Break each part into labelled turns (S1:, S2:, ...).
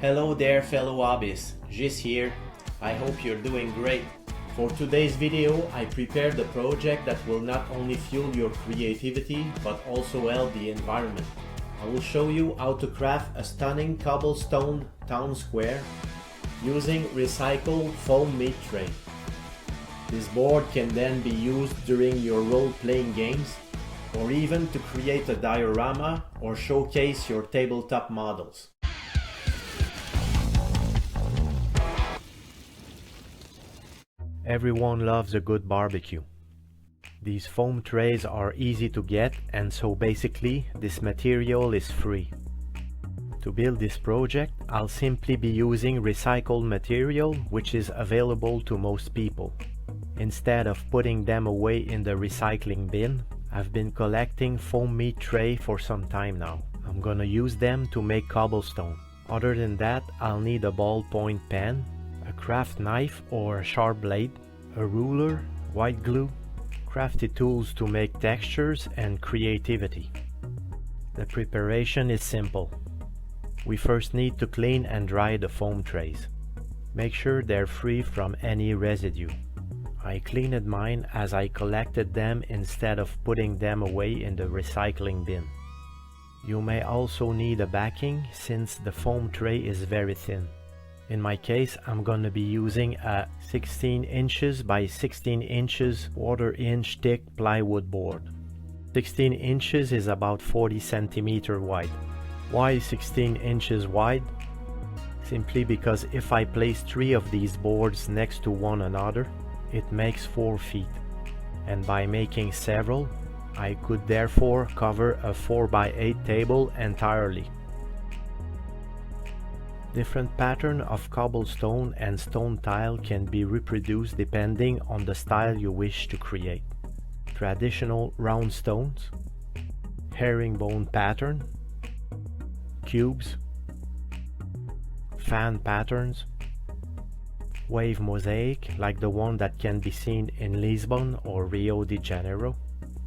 S1: Hello there fellow hobbyists, Gis here. I hope you're doing great. For today's video, I prepared a project that will not only fuel your creativity but also help the environment. I will show you how to craft a stunning cobblestone town square using recycled foam meat tray. This board can then be used during your role-playing games or even to create a diorama or showcase your tabletop models. Everyone loves a good barbecue. These foam trays are easy to get, and so basically this material is free. To build this project, I'll simply be using recycled material which is available to most people. Instead of putting them away in the recycling bin, I've been collecting foam meat tray for some time now. I'm gonna use them to make cobblestone. Other than that, I'll need a ballpoint pen, a craft knife or a sharp blade, a ruler, white glue, crafty tools to make textures, and creativity. The preparation is simple. We first need to clean and dry the foam trays. Make sure they're free from any residue. I cleaned mine as I collected them instead of putting them away in the recycling bin. You may also need a backing since the foam tray is very thin. In my case, I'm gonna be using a 16 inches by 16 inches 1/4 inch thick plywood board. 16 inches is about 40 centimeters wide. Why 16 inches wide? Simply because if I place 3 of these boards next to one another, it makes 4 feet. And by making several, I could therefore cover a 4x8 table entirely. Different pattern of cobblestone and stone tile can be reproduced depending on the style you wish to create. Traditional round stones, herringbone pattern, cubes, fan patterns, wave mosaic like the one that can be seen in Lisbon or Rio de Janeiro,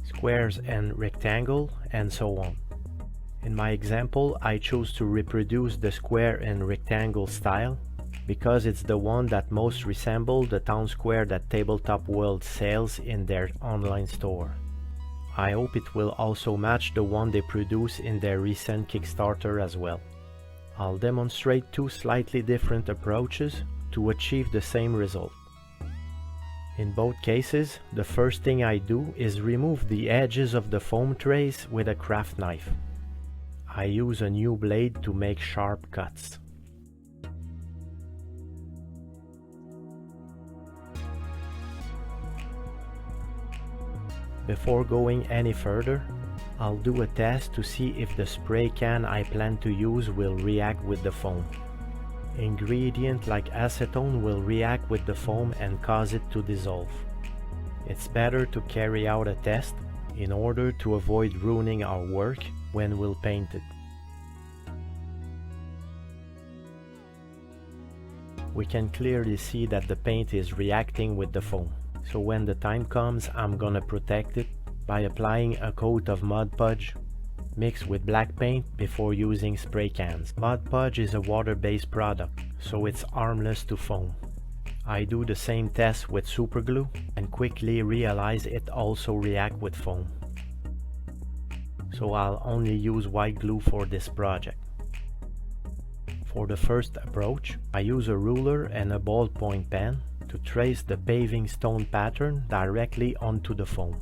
S1: squares and rectangle, and so on. In my example, I chose to reproduce the square and rectangle style because it's the one that most resembles the town square that Tabletop World sells in their online store. I hope it will also match the one they produce in their recent Kickstarter as well. I'll demonstrate 2 slightly different approaches to achieve the same result. In both cases, the first thing I do is remove the edges of the foam trays with a craft knife. I use a new blade to make sharp cuts. Before going any further, I'll do a test to see if the spray can I plan to use will react with the foam. Ingredient like acetone will react with the foam and cause it to dissolve. It's better to carry out a test in order to avoid ruining our work when we'll paint it. We can clearly see that the paint is reacting with the foam. So when the time comes, I'm gonna protect it by applying a coat of Mod Podge mixed with black paint before using spray cans. Mod Podge is a water-based product, so it's harmless to foam. I do the same test with super glue and quickly realize it also reacts with foam. So I'll only use white glue for this project. For the first approach, I use a ruler and a ballpoint pen to trace the paving stone pattern directly onto the foam.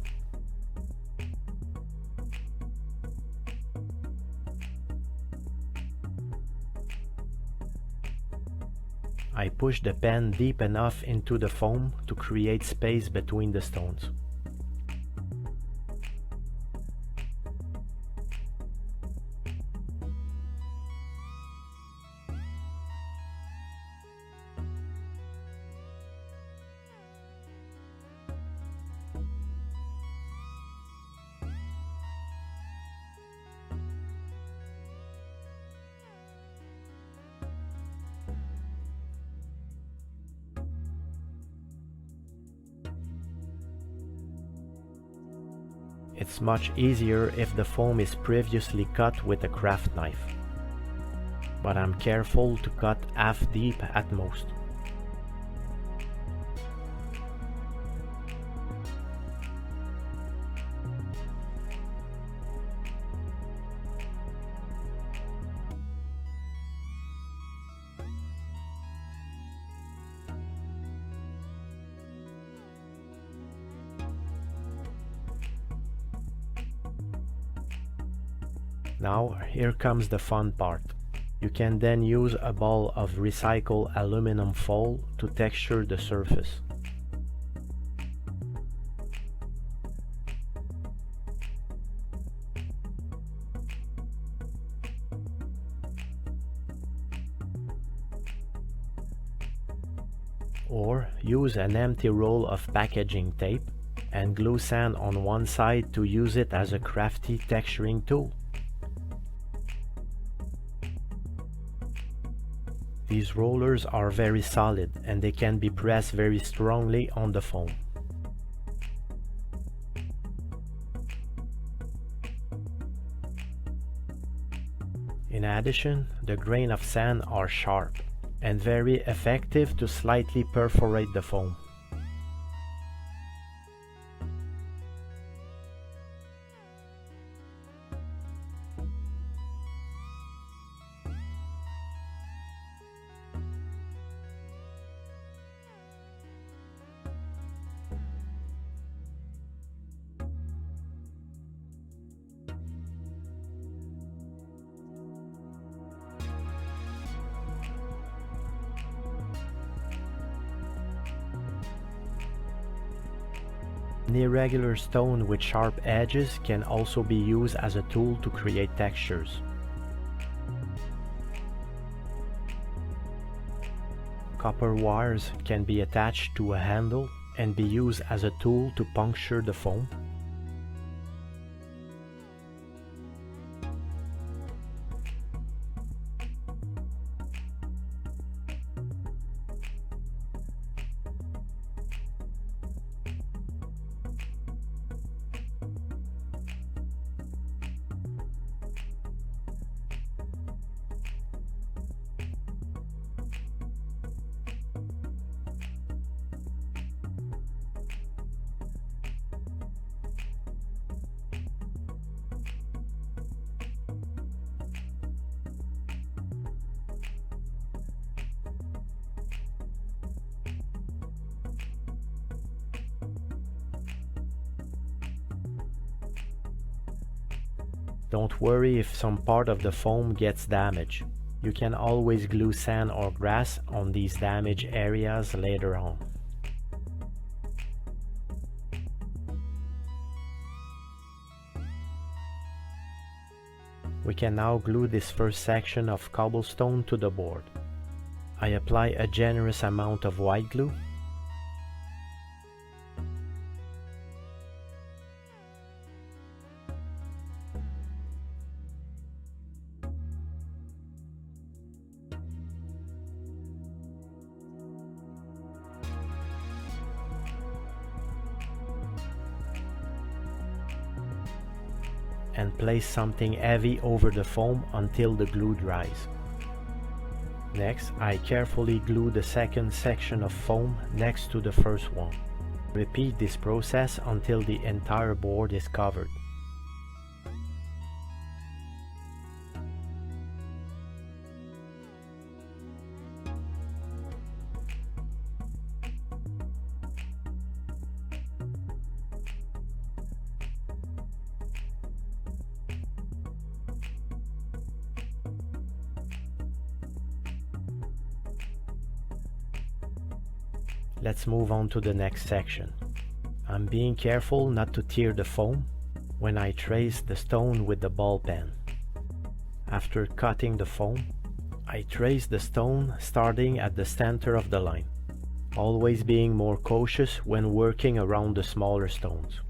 S1: I push the pen deep enough into the foam to create space between the stones. It's much easier if the foam is previously cut with a craft knife. but I'm careful to cut half deep at most. Now here comes the fun part. You can then use a ball of recycled aluminum foil to texture the surface. Or use an empty roll of packaging tape and glue sand on one side to use it as a crafty texturing tool. These rollers are very solid and they can be pressed very strongly on the foam. In addition, the grains of sand are sharp and very effective to slightly perforate the foam. An irregular stone with sharp edges can also be used as a tool to create textures. Copper wires can be attached to a handle and be used as a tool to puncture the foam. Don't worry if some part of the foam gets damaged. You can always glue sand or grass on these damaged areas later on. We can now glue this first section of cobblestone to the board. I apply a generous amount of white glue. And place something heavy over the foam until the glue dries. Next, I carefully glue the second section of foam next to the first one. Repeat this process until the entire board is covered. Let's move on to the next section. I'm being careful not to tear the foam when I trace the stone with the ball pen. After cutting the foam, I trace the stone starting at the center of the line, always being more cautious when working around the smaller stones.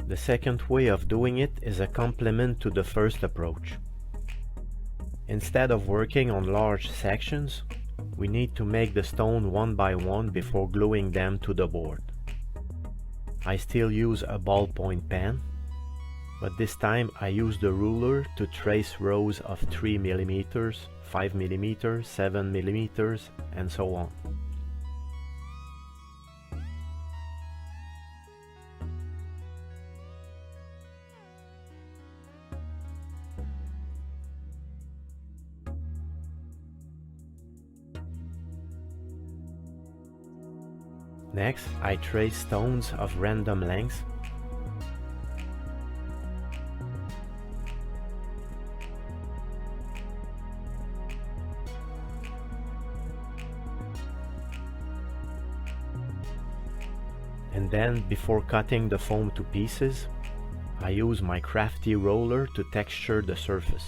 S1: The second way of doing it is a complement to the first approach. Instead of working on large sections, we need to make the stone one by one before gluing them to the board. I still use a ballpoint pen, but this time I use the ruler to trace rows of 3 mm, 5 mm, 7 mm, and so on. Next, I trace stones of random lengths. And then, before cutting the foam to pieces, I use my crafty roller to texture the surface.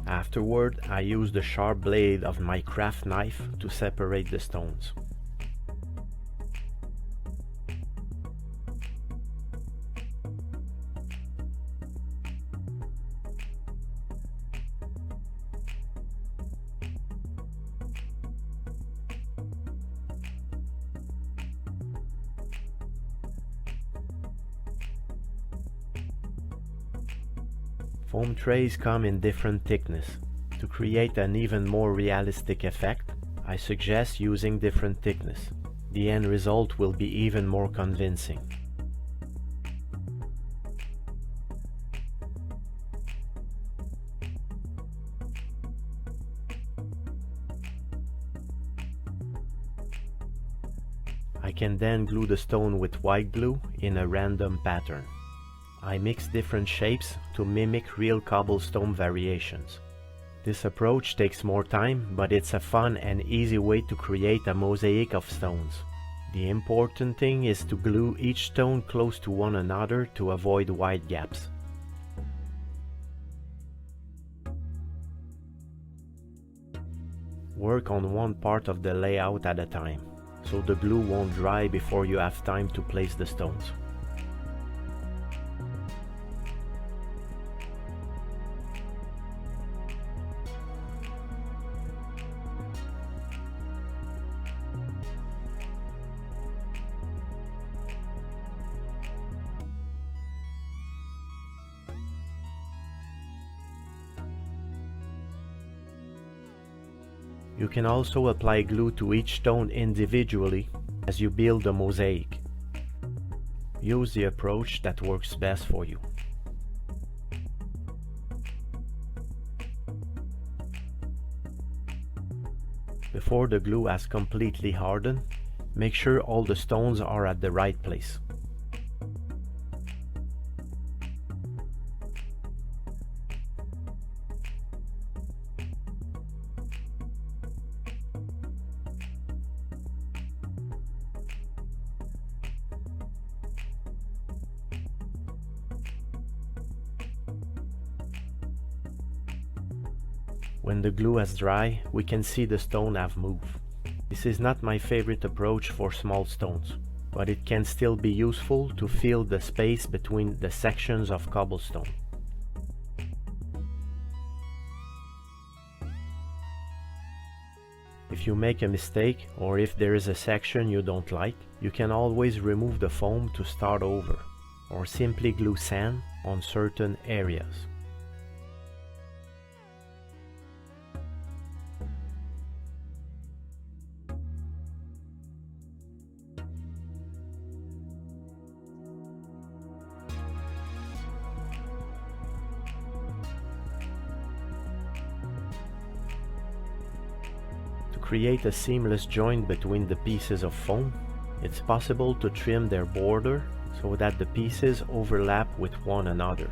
S1: Afterward, I use the sharp blade of my craft knife to separate the stones. Foam trays come in different thickness. To create an even more realistic effect, I suggest using different thickness. The end result will be even more convincing. I can then glue the stone with white glue in a random pattern. I mix different shapes to mimic real cobblestone variations. This approach takes more time, but it's a fun and easy way to create a mosaic of stones. The important thing is to glue each stone close to one another to avoid wide gaps. Work on one part of the layout at a time, so the glue won't dry before you have time to place the stones. You can also apply glue to each stone individually as you build the mosaic. Use the approach that works best for you. Before the glue has completely hardened, make sure all the stones are at the right place. When the glue has dry, we can see the stone have moved. This is not my favorite approach for small stones, but it can still be useful to fill the space between the sections of cobblestone. If you make a mistake, or if there is a section you don't like, you can always remove the foam to start over, or simply glue sand on certain areas. To create a seamless joint between the pieces of foam, it's possible to trim their border so that the pieces overlap with one another.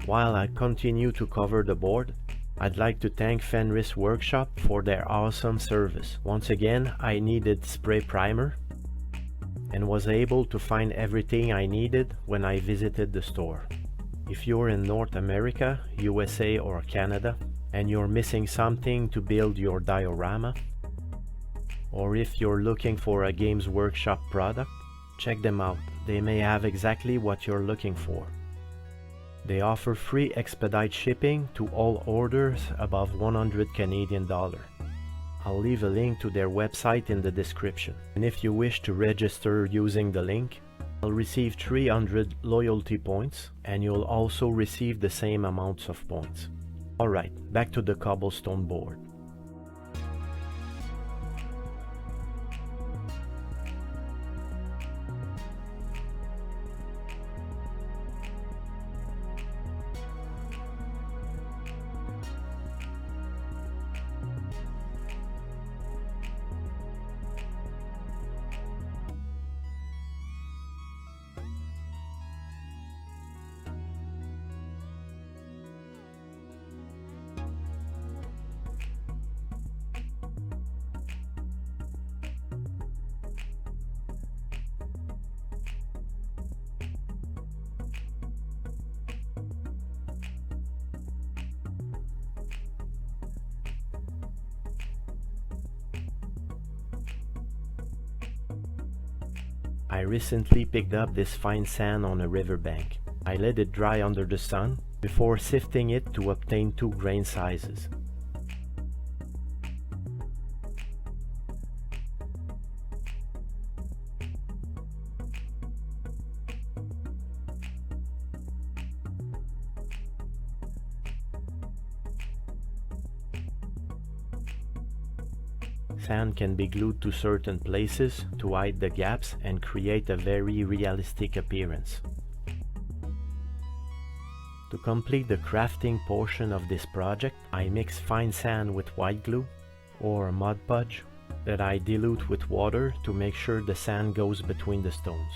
S1: While I continue to cover the board, I'd like to thank Fenris Workshop for their awesome service. Once again, I needed spray primer and was able to find everything I needed when I visited the store. If you're in North America, USA or Canada, and you're missing something to build your diorama, or if you're looking for a Games Workshop product, check them out. They may have exactly what you're looking for. They offer free expedite shipping to all orders above 100 Canadian dollar. I'll leave a link to their website in the description. And if you wish to register using the link, you'll receive 300 loyalty points, and you'll also receive the same amounts of points. Alright, back to the cobblestone board. I recently picked up this fine sand on a riverbank. I let it dry under the sun before sifting it to obtain 2 grain sizes. Sand can be glued to certain places to hide the gaps and create a very realistic appearance. To complete the crafting portion of this project, I mix fine sand with white glue or Mod Podge that I dilute with water to make sure the sand goes between the stones.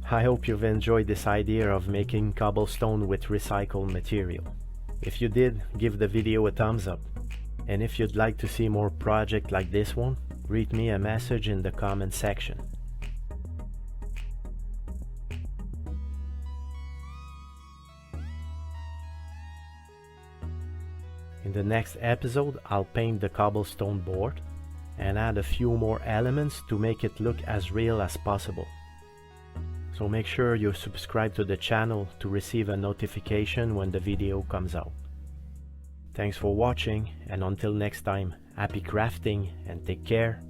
S1: I hope you've enjoyed this idea of making cobblestone with recycled material. If you did, give the video a thumbs up. And if you'd like to see more projects like this one, read me a message in the comment section. In the next episode, I'll paint the cobblestone board and add a few more elements to make it look as real as possible. So make sure you subscribe to the channel to receive a notification when the video comes out. Thanks for watching, and until next time, happy crafting and take care.